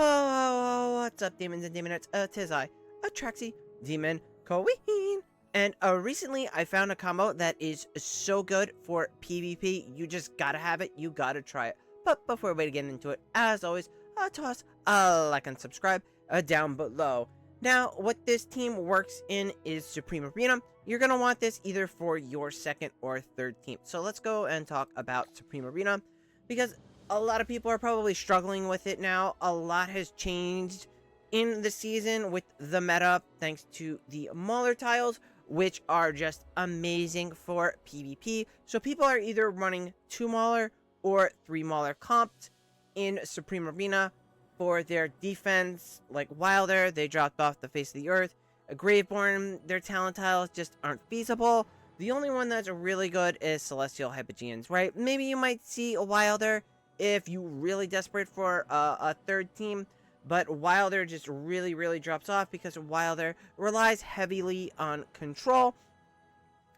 Ho, what's up, demons and demonettes? Tis I, Atraxi, Demon Queen. And recently I found a combo that is so good for PvP. You just gotta have it. You gotta try it. But before we get into it, as always, toss a like and subscribe down below. Now, what this team works in is Supreme Arena. You're gonna want this either for your second or third team. So let's go and talk about Supreme Arena, because a lot of people are probably struggling with it now. A lot has changed in the season with the meta, thanks to the Mauler tiles, which are just amazing for PvP. So people are either running 2 Mauler or 3 Mauler comps in Supreme Arena for their defense. Like Wilder, they dropped off the face of the earth. A Graveborn, their talent tiles just aren't feasible. The only one that's really good is Celestial Hypogeans, right? Maybe you might see a Wilder if you're really desperate for a third team, but Wilder just really drops off because Wilder relies heavily on control,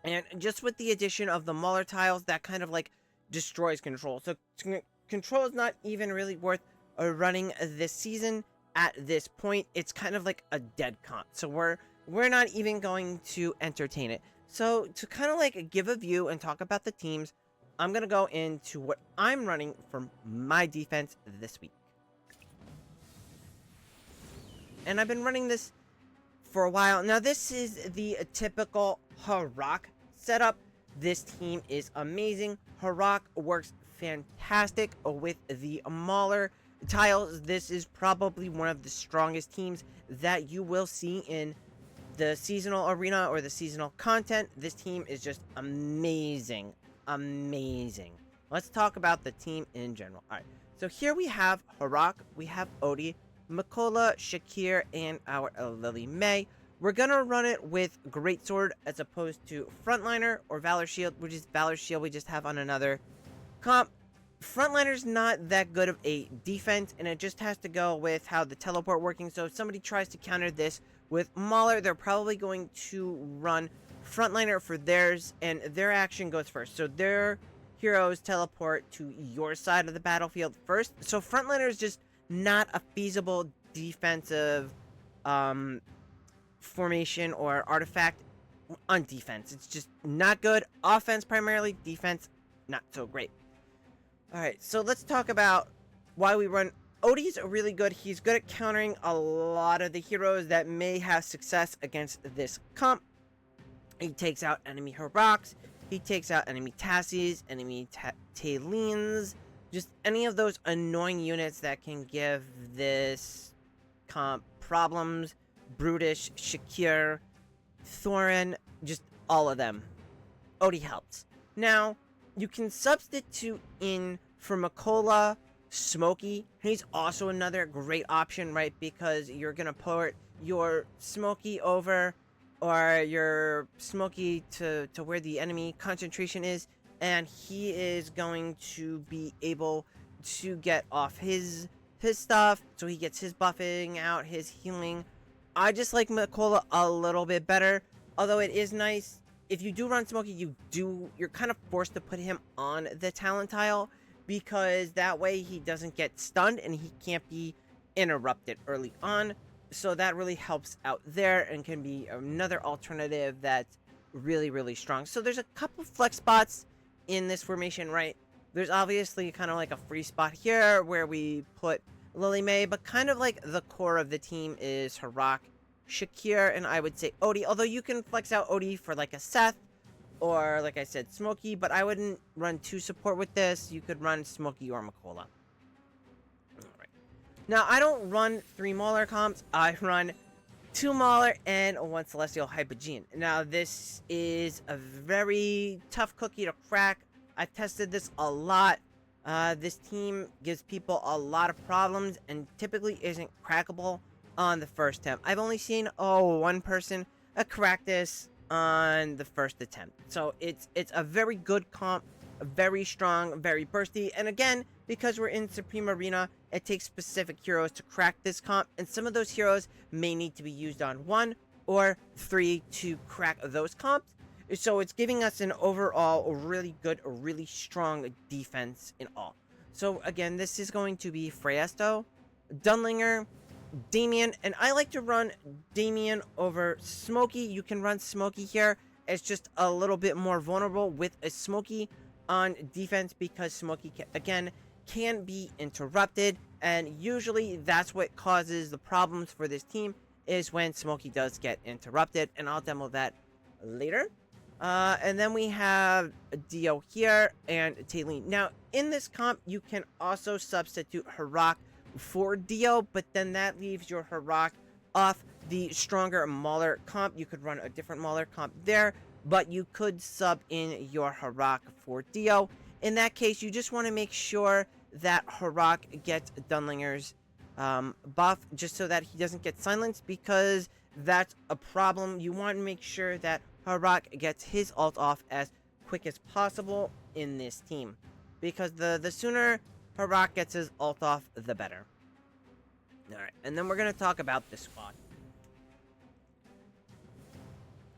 and just with the addition of the Mauler tiles, that kind of like destroys control. So control is not even really worth running this season at this point. It's kind of like a dead comp, so we're not even going to entertain it. So to kind of like give a view and talk about the teams, I'm going to go into what I'm running for my defense this week. And I've been running this for a while. Now, this is the typical Harak setup. This team is amazing. Harak works fantastic with the Mauler tiles. This is probably one of the strongest teams that you will see in the seasonal arena or the seasonal content. This team is just amazing. Let's talk about the team in general. All right, so here we have Harak, we have Odie, Makola, Shakir, and our Lily May. We're gonna run it with Greatsword as opposed to Frontliner or Valor Shield, which is Valor Shield we just have on another comp. Frontliner's not that good of a defense, and it just has to go with how the teleport working. So if somebody tries to counter this with Mauler, they're probably going to run Frontliner for theirs, and their action goes first. So their heroes teleport to your side of the battlefield first. So Frontliner is just not a feasible defensive formation or artifact on defense. It's just not good. Offense primarily, defense not so great. Alright, so let's talk about why we run. Odie's really good. He's good at countering a lot of the heroes that may have success against this comp. He takes out enemy Haraks, he takes out enemy Tassies, enemy Talines, just any of those annoying units that can give this comp problems. Brutish, Shakir, Thorin, just all of them. Odie helps. Now, you can substitute in for Makola Smokey. He's also another great option, right? Because you're gonna port your Smokey over, or your Smokey to where the enemy concentration is, and he is going to be able to get off his stuff, so he gets his buffing out, his healing. I just like Makola a little bit better, although it is nice. If you do run Smokey, you're kind of forced to put him on the talent tile, because that way he doesn't get stunned and he can't be interrupted early on. So that really helps out there and can be another alternative that's really strong. So there's a couple flex spots in this formation, right? There's obviously kind of like a free spot here where we put Lily May, but kind of like the core of the team is Harak, Shakir, and I would say Odie. Although you can flex out Odie for like a Seth or, like I said, Smokey, but I wouldn't run 2 support with this. You could run Smokey or Makola. Now, I don't run 3 Mauler comps. I run 2 Mauler and 1 Celestial Hypogean. Now, this is a very tough cookie to crack. I've tested this a lot. This team gives people a lot of problems and typically isn't crackable on the first attempt. I've only seen, one person crack this on the first attempt. So it's a very good comp, very strong, very bursty. And again, because we're in Supreme Arena, it takes specific heroes to crack this comp, and some of those heroes may need to be used on 1 or 3 to crack those comps. So it's giving us an overall really good, really strong defense in all. So again, this is going to be Freyasto, Dunlinger, Damien, and I like to run Damien over Smokey. You can run Smokey here. It's just a little bit more vulnerable with a Smokey on defense because Smokey, again, can be interrupted, and usually that's what causes the problems for this team is when Smokey does get interrupted, and I'll demo that later. And then we have Dio here and Taylene. Now, in this comp, you can also substitute Harak for Dio, but then that leaves your Harak off the stronger Mauler comp. You could run a different Mauler comp there, but you could sub in your Harak for Dio. In that case, you just want to make sure that Harak gets Dunlinger's buff, just so that he doesn't get silenced, because that's a problem. You want to make sure that Harak gets his ult off as quick as possible in this team, because the sooner Harak gets his ult off, the better. Alright, and then we're going to talk about this squad.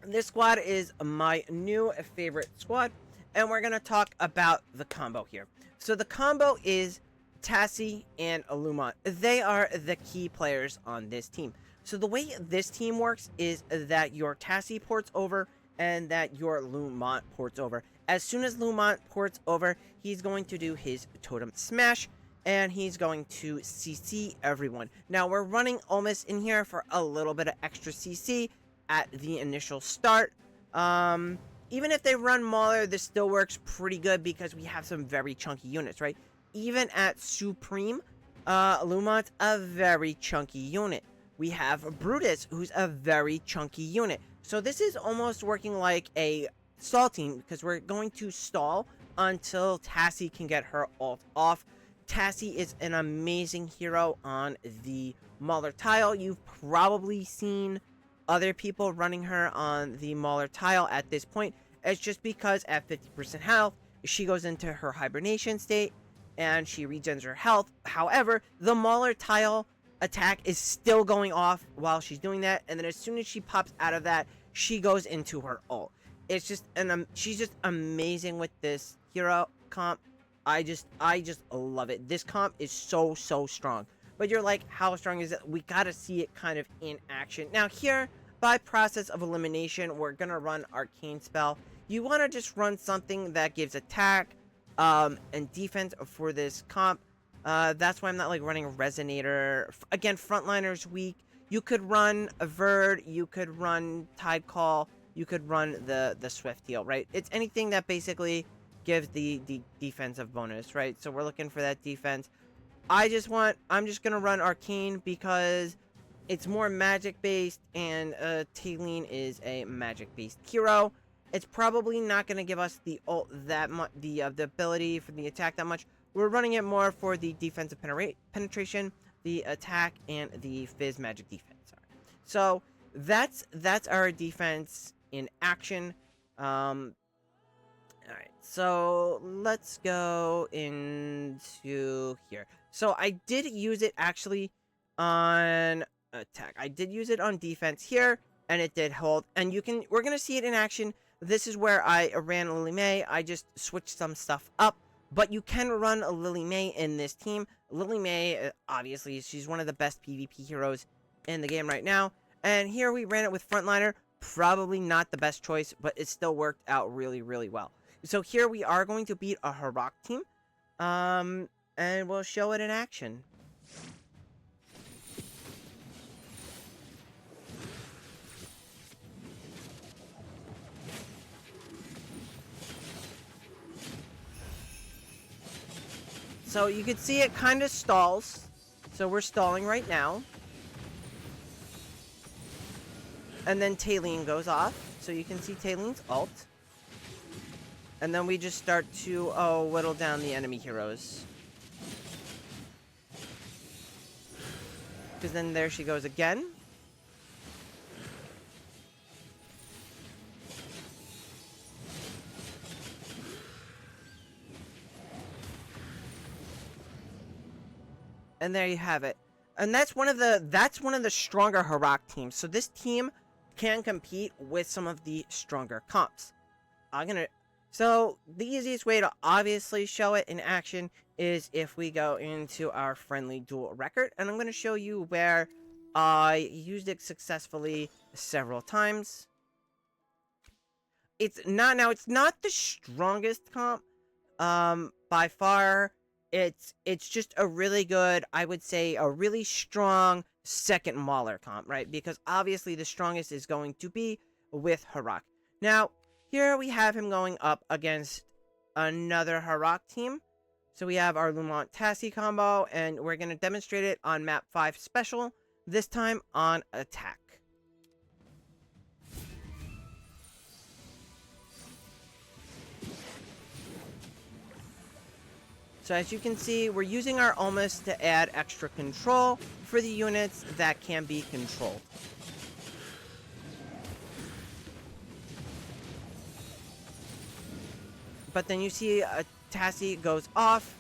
This squad is my new favorite squad, and we're going to talk about the combo here. So the combo is Tassie and Lumont. They are the key players on this team. So the way this team works is that your Tassie ports over and that your Lumont ports over. As soon as Lumont ports over, he's going to do his totem smash, and he's going to CC everyone. Now, we're running Olmus in here for a little bit of extra CC at the initial start. Even if they run Mauler, this still works pretty good because we have some very chunky units, right? Even at Supreme, Lumont's a very chunky unit. We have Brutus, who's a very chunky unit. So this is almost working like a stall team, because we're going to stall until Tassie can get her ult off. Tassie is an amazing hero on the Mauler tile. You've probably seen other people running her on the Mauler tile at this point. It's just because at 50% health, she goes into her hibernation state and she regens her health. However, the Mauler tile attack is still going off while she's doing that, and then as soon as she pops out of that, she goes into her ult. It's just she's just amazing with this hero comp. I just love it. This comp is so strong. But you're like, how strong is it? We gotta see it kind of in action. Now here, by process of elimination, we're gonna run Arcane Spell. You want to just run something that gives attack and defense for this comp. That's why I'm not like running Resonator. Again, Frontliner's weak. You could run a Verd, you could run Tide Call, you could run the Swift Heal, right? It's anything that basically gives the defensive bonus, right? So we're looking for that defense. I'm just gonna run Arcane because it's more magic based, and Taylene is a magic based hero. It's probably not gonna give us the ult that much, the ability for the attack that much. We're running it more for the defensive penetration, the attack, and the Fizz magic defense. So that's our defense in action. Alright, so let's go into here. So I did use it actually on attack. I did use it on defense here, and it did hold. And we're gonna see it in action. This is where I ran Lily May. I just switched some stuff up. But you can run a Lily May in this team. Lily May, obviously, she's one of the best PvP heroes in the game right now. And here we ran it with Frontliner. Probably not the best choice, but it still worked out really well. So here we are going to beat a Harak team. And we'll show it in action. So you can see it kind of stalls. So we're stalling right now. And then Taylene goes off. So you can see Taylene's ult. And then we just start to, whittle down the enemy heroes. Because then there she goes again. And there you have it. And that's one of the stronger Harak teams. So this team can compete with some of the stronger comps. So the easiest way to obviously show it in action is if we go into our friendly duel record, and I'm going to show you where I used it successfully several times. It's not the strongest comp, by far. It's just a really good, I would say, a really strong second Mauler comp, right? Because obviously the strongest is going to be with Harak. Now, here we have him going up against another Harak team. So we have our Lumont Tassi combo, and we're going to demonstrate it on map 5 special, this time on attack. So as you can see, we're using our Ulmus to add extra control for the units that can be controlled. But then you see a Tassi goes off.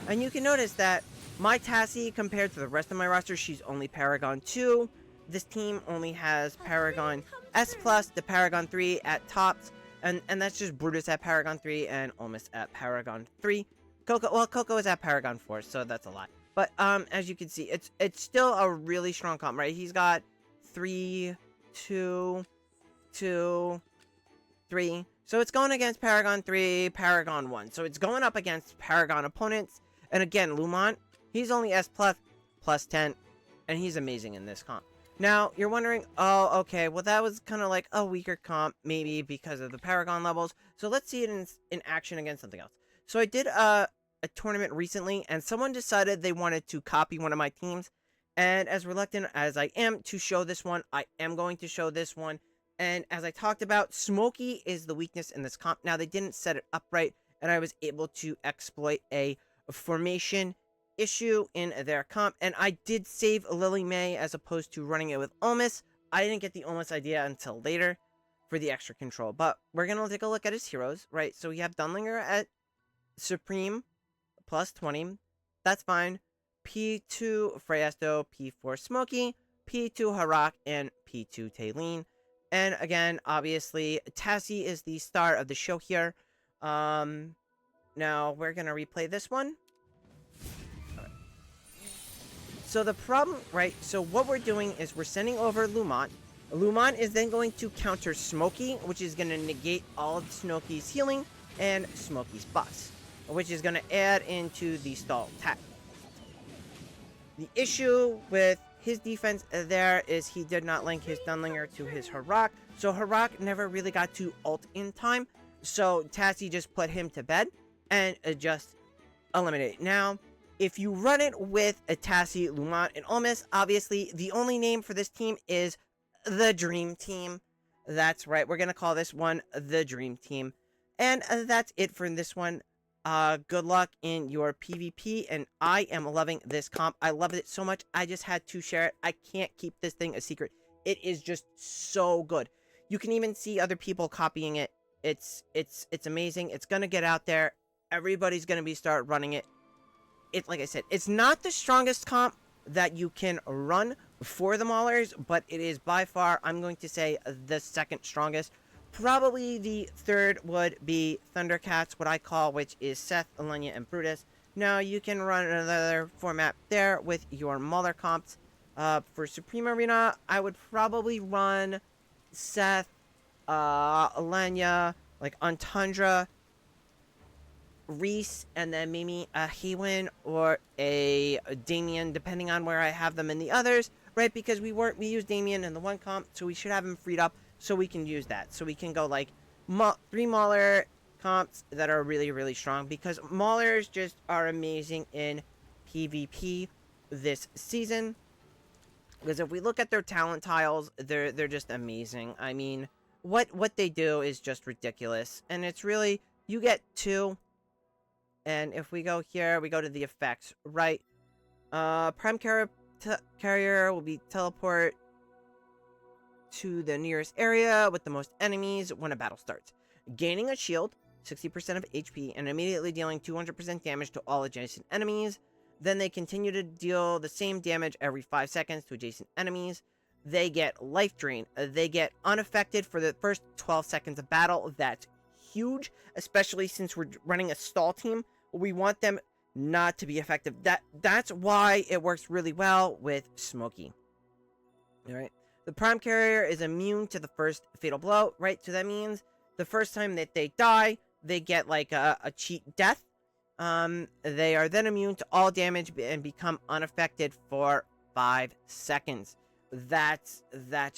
And you can notice that my Tassi, compared to the rest of my roster, she's only Paragon 2. This team only has Paragon S+, the Paragon 3 at tops. And that's just Brutus at Paragon 3 and Ulmus at Paragon 3. Coco is at Paragon 4, so that's a lot. But as you can see, it's still a really strong comp, right? He's got 3, 2, 2, 3. So it's going against Paragon 3, Paragon 1. So it's going up against Paragon opponents. And again, Lumont, he's only S+, plus 10, and he's amazing in this comp. Now, you're wondering, oh, okay, well, that was kind of like a weaker comp, maybe because of the Paragon levels. So let's see it in action against something else. So I did a tournament recently, and someone decided they wanted to copy one of my teams. And as reluctant as I am to show this one, I am going to show this one. And as I talked about, Smokey is the weakness in this comp. Now, they didn't set it up right, and I was able to exploit a formation issue in their comp, and I did save Lily May as opposed to running it with Ulmus. I didn't get the Ulmus idea until later for the extra control, but we're gonna take a look at his heroes, right? So we have Dunlinger at Supreme, plus 20, that's fine. P2 Freyasto, P4 Smokey, P2 Harak, and P2 Taylene. And again, obviously, Tassi is the star of the show here. Now we're gonna replay this one. So the problem, right, so what we're doing is we're sending over Lumont. Lumont is then going to counter Smokey, which is going to negate all of Smokey's healing and Smokey's buffs, which is going to add into the stall attack. The issue with his defense there is he did not link his Dunlinger to his Harak, so Harak never really got to ult in time, so Tassi just put him to bed and just eliminate it. Now, if you run it with a Tassi, Lumont, and Ulmus, obviously, the only name for this team is the Dream Team. That's right, we're going to call this one the Dream Team. And that's it for this one. Good luck in your PvP, and I am loving this comp. I love it so much, I just had to share it. I can't keep this thing a secret. It is just so good. You can even see other people copying it. It's amazing. It's going to get out there. Everybody's going to start running it. It's like I said, it's not the strongest comp that you can run for the Maulers, but it is by far, I'm going to say, the second strongest. Probably the third would be Thundercats, what I call, which is Seth, Alenia, and Brutus. Now, you can run another format there with your Mauler comps. For Supreme Arena, I would probably run Seth, Alenia, like on Tundra, Reese, and then maybe a Hewen or a Damien, depending on where I have them in the others, right? Because we used Damien in the one comp, so we should have him freed up, so we can use that. So we can go like 3 Mauler comps that are really, really strong, because Maulers just are amazing in PvP this season. Because if we look at their talent tiles, they're just amazing. I mean, what they do is just ridiculous, and it's really, you get 2. And if we go here, we go to the effects, right? Prime Carrier will be teleport to the nearest area with the most enemies when a battle starts. Gaining a shield, 60% of HP, and immediately dealing 200% damage to all adjacent enemies. Then they continue to deal the same damage every 5 seconds to adjacent enemies. they get life drain. They get unaffected for the first 12 seconds of battle. That's huge, especially since we're running a stall team. We want them not to be effective. That's why it works really well with Smokey. All right. The Prime Carrier is immune to the first fatal blow, right? So that means the first time that they die, they get like a cheat death. They are then immune to all damage and become unaffected for 5 seconds. That's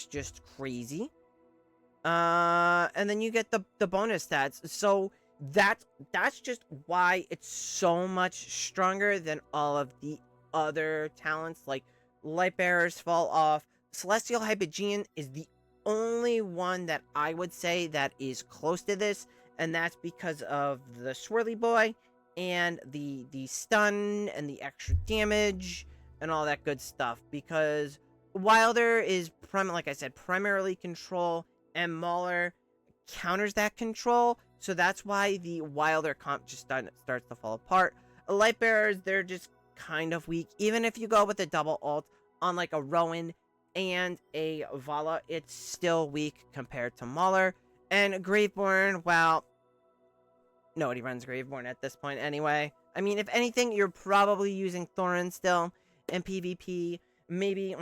just crazy. And then you get the bonus stats. So that's just why it's so much stronger than all of the other talents. Like Light Bearers fall off. Celestial Hypogean is the only one that I would say that is close to this, and that's because of the Swirly Boy and the stun and the extra damage and all that good stuff. Because Wilder is like I said, primarily control, and Mauler counters that control. So that's why the Wilder comp just starts to fall apart. Light Bearers, they're just kind of weak. Even if you go with a double ult on like a Rowan and a Vala, it's still weak compared to Mauler. And Graveborn, well, nobody runs Graveborn at this point anyway. I mean, if anything, you're probably using Thorin still in PvP. Maybe a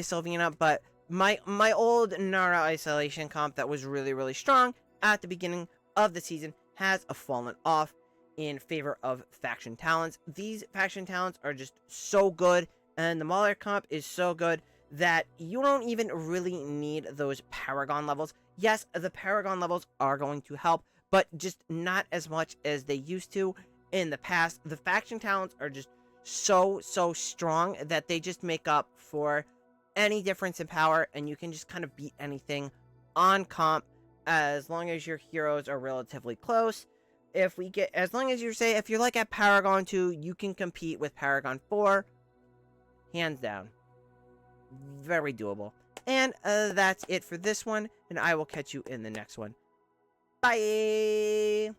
Sylvina, but my old Nara isolation comp that was really, really strong at the beginning of the season has fallen off in favor of faction talents. These faction talents are just so good, and the Mauler comp is so good that you don't even really need those Paragon levels. Yes, the Paragon levels are going to help, but just not as much as they used to in the past. The faction talents are just so strong that they just make up for any difference in power, and you can just kind of beat anything on comp as long as your heroes are relatively close. As long as if you're like at Paragon 2, you can compete with Paragon 4, hands down. Very doable. And that's it for this one, and I will catch you in the next one. Bye!